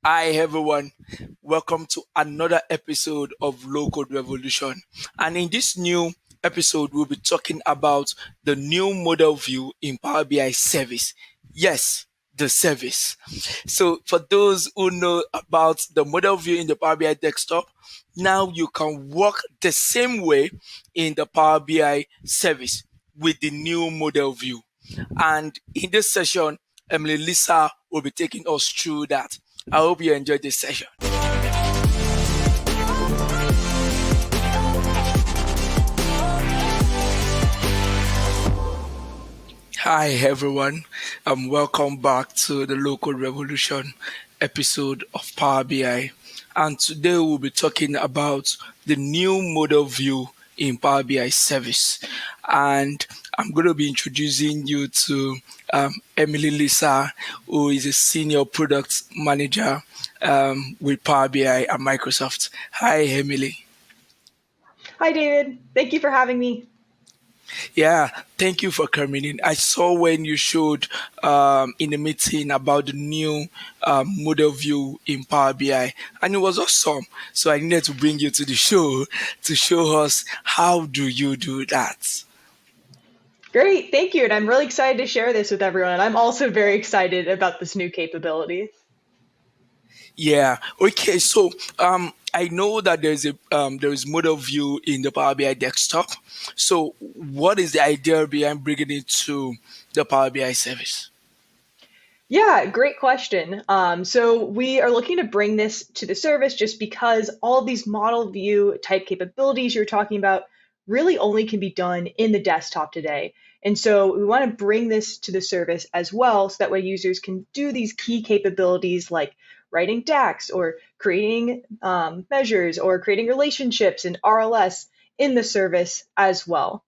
Hi everyone, welcome to another episode of Low Code Revolution. And in this new episode, we'll be talking about the new model view in Power BI service. Yes, the service. So for those who know about the model view in the Power BI desktop, now you can work the same way in the Power BI service with the new model view. And in this session, Emily Lisa will be taking us through that. I hope you enjoyed this session. Hi everyone, welcome back to the Local Revolution episode of Power BI. And today we'll be talking about the new model view in Power BI service. And I'm going to be introducing you to Emily Lisa, who is a senior product manager with Power BI at Microsoft. Hi, Emily. Hi, David. Thank you for having me. Yeah, thank you for coming in. I saw when you showed in the meeting about the new model view in Power BI, and it was awesome. So I needed to bring you to the show to show us how do you do that. Great. Thank you. And I'm really excited to share this with everyone. And I'm also very excited about this new capability. Yeah. Okay. So I know that there is model view in the Power BI desktop. So what is the idea behind bringing it to the Power BI service? Yeah, great question. So we are looking to bring this to the service just because all of these model view type capabilities you're talking about really only can be done in the desktop today. And so we want to bring this to the service as well, so that way users can do these key capabilities like writing DAX or creating measures or creating relationships in RLS in the service as well.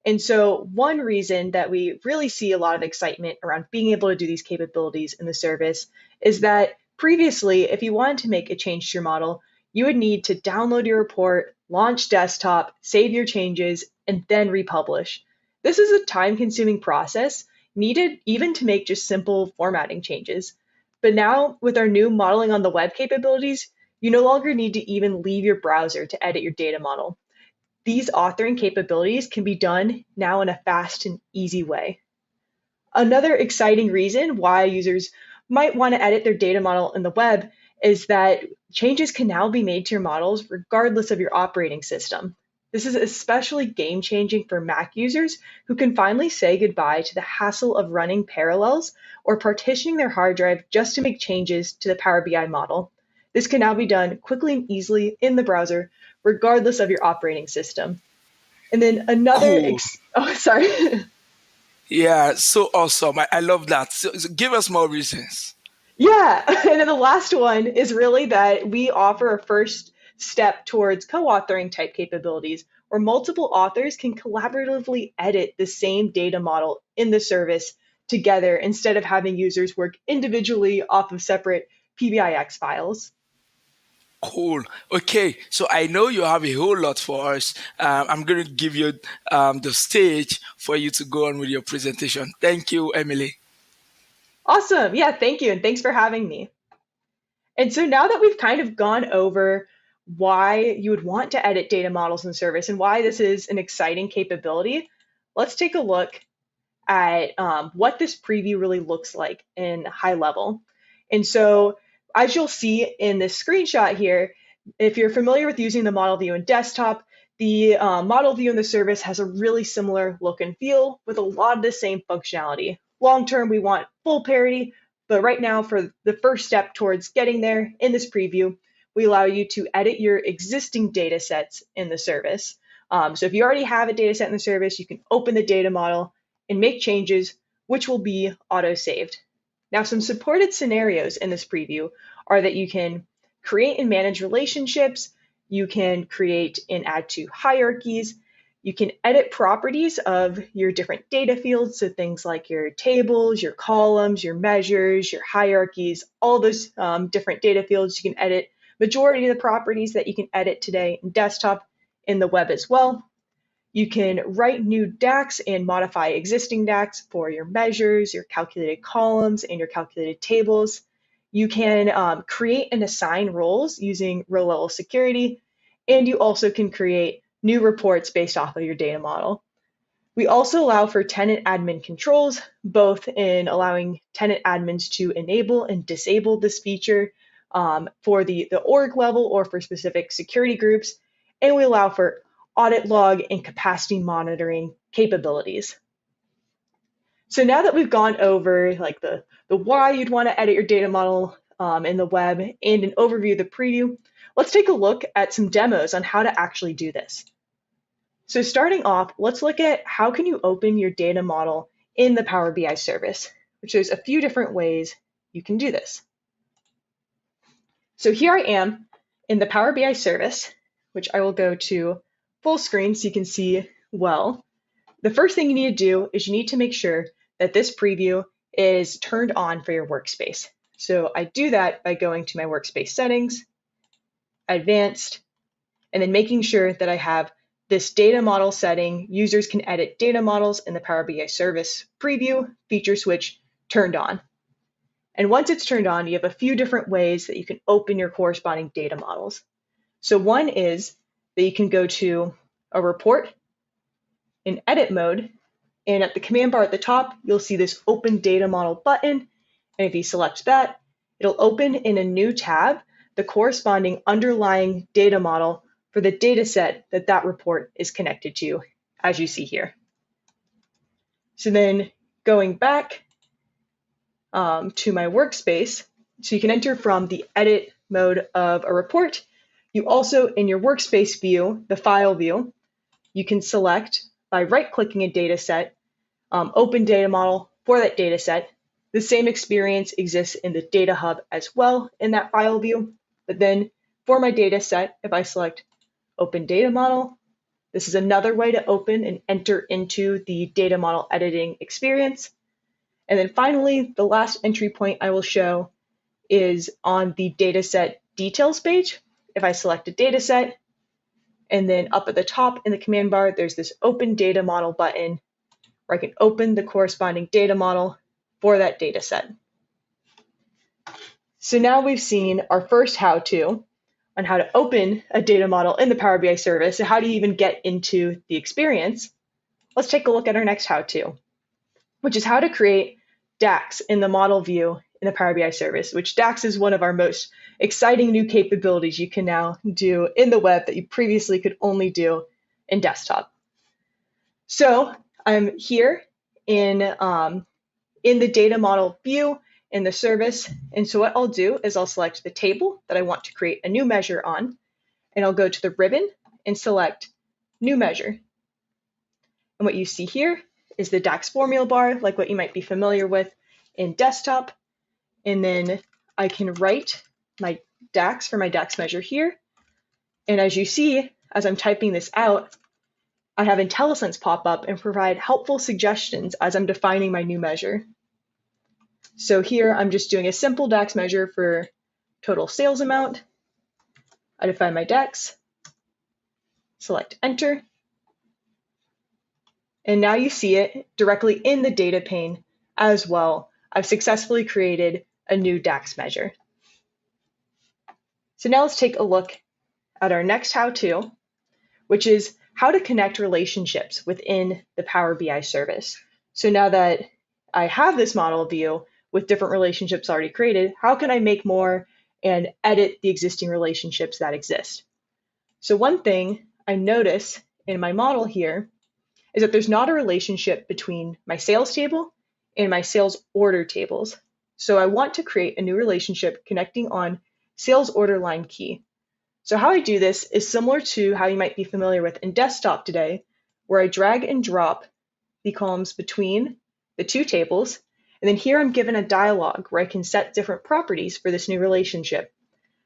And so, one reason that we really see a lot of excitement around being able to do these capabilities in the service is that previously, if you wanted to make a change to your model, you would need to download your report, launch desktop, save your changes, and then republish. This is a time consuming process needed even to make just simple formatting changes. But now, with our new modeling on the web capabilities, you no longer need to even leave your browser to edit your data model. These authoring capabilities can be done now in a fast and easy way. Another exciting reason why users might want to edit their data model in the web is that changes can now be made to your models regardless of your operating system. This is especially game changing for Mac users who can finally say goodbye to the hassle of running parallels or partitioning their hard drive just to make changes to the Power BI model. This can now be done quickly and easily in the browser, regardless of your operating system. And then Cool. oh, sorry. Yeah, so awesome. I love that. So give us more reasons. Yeah. And then the last one is really that we offer a first step towards co authoring type capabilities where multiple authors can collaboratively edit the same data model in the service together instead of having users work individually off of separate PBIX files. Cool. Okay, so I know you have a whole lot for us. I'm going to give you the stage for you to go on with your presentation. Thank you, Emily. Awesome. Yeah, thank you. And thanks for having me. And so now that we've kind of gone over why you would want to edit data models in service and why this is an exciting capability, let's take a look at what this preview really looks like in high level. And so as you'll see in this screenshot here, if you're familiar with using the model view in desktop, the model view in the service has a really similar look and feel with a lot of the same functionality. Long term, we want full parity, but right now for the first step towards getting there in this preview, we allow you to edit your existing data sets in the service. So if you already have a data set in the service, you can open the data model and make changes, which will be auto-saved. Now, some supported scenarios in this preview are that you can create and manage relationships, you can create and add to hierarchies, you can edit properties of your different data fields, so things like your tables, your columns, your measures, your hierarchies, all those different data fields you can edit. Majority of the properties that you can edit today in desktop, in the web as well. You can write new DAX and modify existing DAX for your measures, your calculated columns, and your calculated tables. you can create and assign roles using row level security, and you also can create new reports based off of your data model. We also allow for tenant admin controls, both in allowing tenant admins to enable and disable this feature for the org level or for specific security groups, and we allow for audit log and capacity monitoring capabilities. So now that we've gone over like the why you'd want to edit your data model in the web and an overview of the preview, let's take a look at some demos on how to actually do this. So starting off, let's look at how can you open your data model in the Power BI service, which there's a few different ways you can do this. So here I am in the Power BI service, which I will go to full screen so you can see well. The first thing you need to do is you need to make sure that this preview is turned on for your workspace. So I do that by going to my workspace settings, advanced, and then making sure that I have this data model setting. Users can edit data models in the Power BI service preview feature switch turned on. And once it's turned on, you have a few different ways that you can open your corresponding data models. So one is that you can go to a report in edit mode, and at the command bar at the top, you'll see this open data model button. And if you select that, it'll open in a new tab the corresponding underlying data model for the data set that that report is connected to, as you see here. So then going back to my workspace, so you can enter from the edit mode of a report. You also, in your workspace view, the file view, you can select by right-clicking a data set, open data model for that data set. The same experience exists in the data hub as well in that file view. But then for my data set, if I select open data model, this is another way to open and enter into the data model editing experience. And then finally, the last entry point I will show is on the dataset details page. If I select a dataset, and then up at the top in the command bar, there's this open data model button where I can open the corresponding data model for that dataset. So now we've seen our first how-to on how to open a data model in the Power BI service. So how do you even get into the experience? Let's take a look at our next how-to, which is how to create DAX in the model view in the Power BI service, which DAX is one of our most exciting new capabilities you can now do in the web that you previously could only do in desktop. So I'm here in the data model view in the service. And so what I'll do is I'll select the table that I want to create a new measure on, and I'll go to the ribbon and select new measure. And what you see here is the DAX formula bar, like what you might be familiar with in desktop. And then I can write my DAX for my DAX measure here. And as you see, as I'm typing this out, I have IntelliSense pop up and provide helpful suggestions as I'm defining my new measure. So here I'm just doing a simple DAX measure for total sales amount. I define my DAX, select enter, and now you see it directly in the data pane as well. I've successfully created a new DAX measure. So now let's take a look at our next how-to, which is how to connect relationships within the Power BI service. So now that I have this model view with different relationships already created, how can I make more and edit the existing relationships that exist? So one thing I notice in my model here is that there's not a relationship between my sales table and my sales order tables. So I want to create a new relationship connecting on sales order line key. So how I do this is similar to how you might be familiar with in desktop today, where I drag and drop the columns between the two tables. And then here I'm given a dialog where I can set different properties for this new relationship.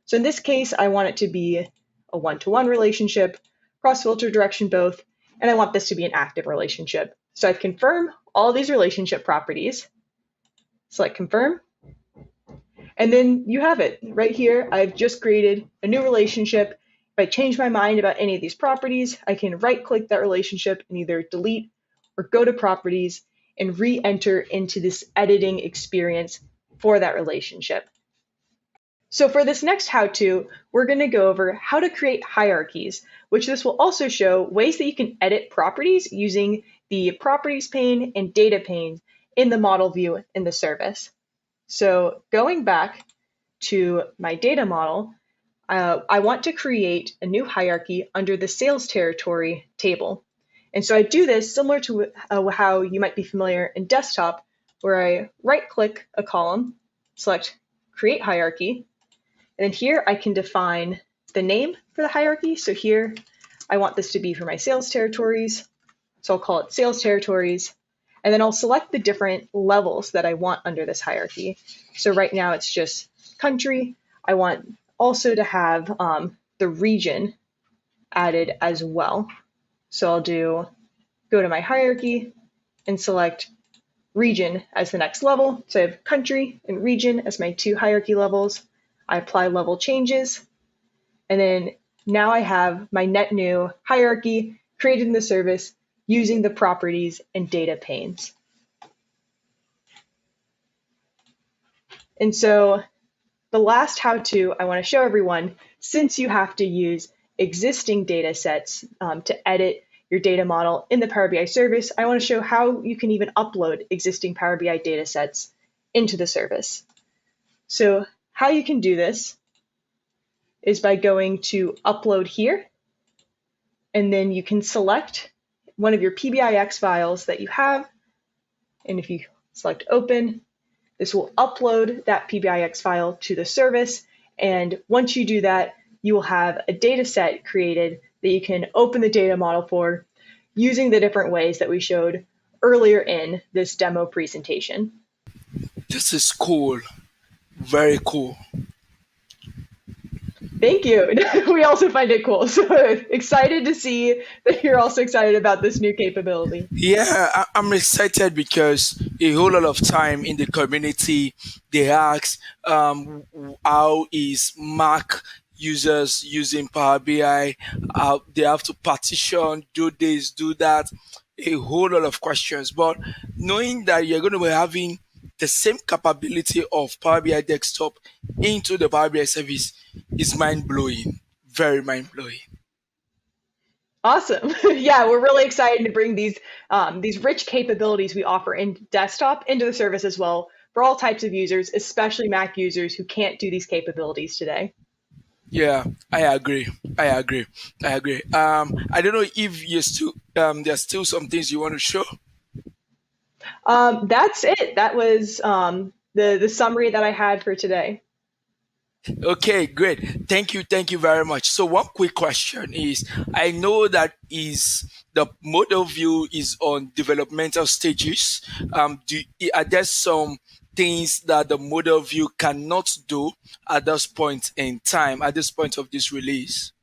So in this case, I want it to be a one-to-one relationship, cross-filter direction both, and I want this to be an active relationship. So I confirm all these relationship properties, select confirm, and then you have it right here. I've just created a new relationship. If I change my mind about any of these properties, I can right-click that relationship and either delete or go to properties and re-enter into this editing experience for that relationship. So for this next how-to, we're going to go over how to create hierarchies, which this will also show ways that you can edit properties using the properties pane and data pane in the model view in the service. So going back to my data model, I want to create a new hierarchy under the sales territory table. And so I do this similar to how you might be familiar in desktop, where I right-click a column, select Create Hierarchy, and then here I can define the name for the hierarchy. So here I want this to be for my sales territories. So I'll call it Sales Territories. And then I'll select the different levels that I want under this hierarchy. So right now it's just country. I want also to have the region added as well. So I'll go to my hierarchy and select region as the next level. So I have country and region as my two hierarchy levels. I apply level changes, and then now I have my net new hierarchy created in the service using the properties and data panes. And so the last how-to I want to show everyone, since you have to use existing data sets to edit your data model in the Power BI service, I want to show how you can even upload existing Power BI data sets into the service. So how you can do this is by going to Upload here, and then you can select one of your PBIX files that you have, and if you select Open, this will upload that PBIX file to the service, and once you do that, you will have a data set created that you can open the data model for using the different ways that we showed earlier in this demo presentation. This is cool. Very cool. Thank you. We also find it cool. So excited to see that you're also excited about this new capability. Yeah, I'm excited because a whole lot of time in the community they ask, how is Mac users using Power BI? They have to partition, do this, do that. A whole lot of questions. But knowing that you're going to be having the same capability of Power BI desktop into the Power BI service is mind blowing. Very mind blowing. Awesome. Yeah, we're really excited to bring these rich capabilities we offer in desktop into the service as well for all types of users, especially Mac users who can't do these capabilities today. Yeah, I agree. I agree. I agree. I don't know if you still there's still some things you want to show. That's it. That was the summary that I had for today. Okay, great. Thank you very much. So one quick question is, I know that is the model view is on developmental stages. Are there some things that the model view cannot do at this point in time, at this point of this release?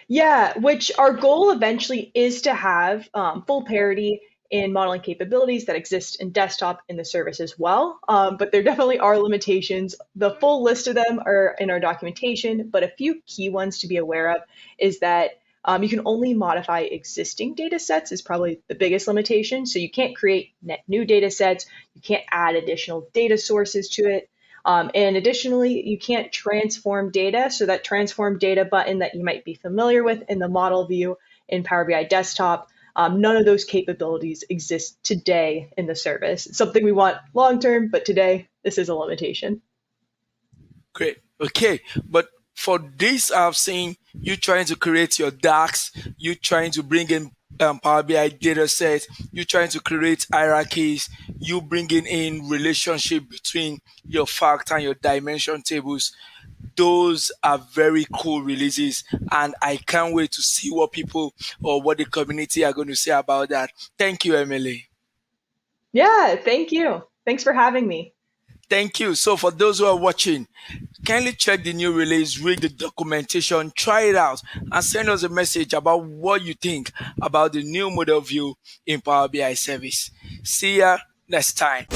Yeah, which our goal eventually is to have full parity in modeling capabilities that exist in desktop in the service as well. But there definitely are limitations. The full list of them are in our documentation, but a few key ones to be aware of is that you can only modify existing data sets is probably the biggest limitation. So you can't create net new data sets. You can't add additional data sources to it. And additionally, you can't transform data. So that transform data button that you might be familiar with in the model view in Power BI Desktop, none of those capabilities exist today in the service. It's something we want long term, but today this is a limitation. Great. Okay. But for this, I've seen you trying to create your DAX, you trying to bring in Power BI data sets, you trying to create hierarchies, you bringing in relationship between your fact and your dimension tables. Those are very cool releases, and I can't wait to see what people or what the community are going to say about that. Thank you, Emily. Yeah, thank you. Thanks for having me. Thank you. So for those who are watching, kindly check the new release, read the documentation, try it out, and send us a message about what you think about the new model view in Power BI service. See ya next time.